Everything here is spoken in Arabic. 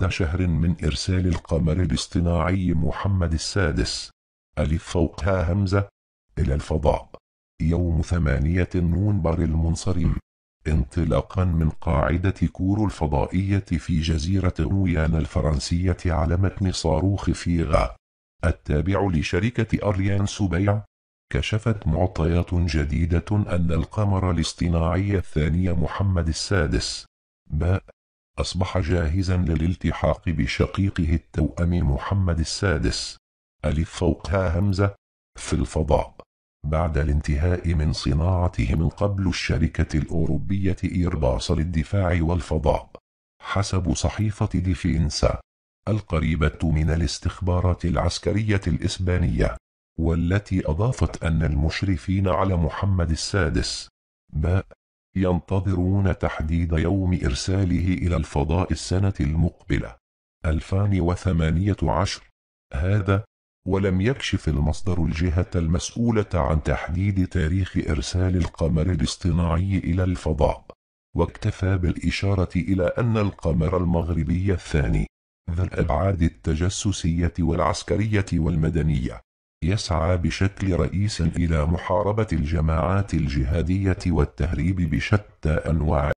بعد شهر من إرسال القمر الاصطناعي محمد السادس ألف فوق ها همزة إلى الفضاء يوم 8 نوفمبر المنصرم، انطلاقا من قاعدة كورو الفضائية في جزيرة غويانا الفرنسية على متن صاروخ فيغا التابع لشركة أريان سبيع، كشفت معطيات جديدة أن القمر الاصطناعي الثاني محمد السادس باء أصبح جاهزا للالتحاق بشقيقه التوأم محمد السادس ألف فوق ها همزة في الفضاء، بعد الانتهاء من صناعته من قبل الشركة الأوروبية إيرباص للدفاع والفضاء، حسب صحيفة ديفينسا القريبة من الاستخبارات العسكرية الإسبانية، والتي أضافت أن المشرفين على محمد السادس باء ينتظرون تحديد يوم إرساله إلى الفضاء السنة المقبلة 2018. هذا ولم يكشف المصدر الجهة المسؤولة عن تحديد تاريخ إرسال القمر الاصطناعي إلى الفضاء، واكتفى بالإشارة إلى أن القمر المغربي الثاني ذا الأبعاد التجسسية والعسكرية والمدنية يسعى بشكل رئيس إلى محاربة الجماعات الجهادية والتهريب بشتى أنواعه.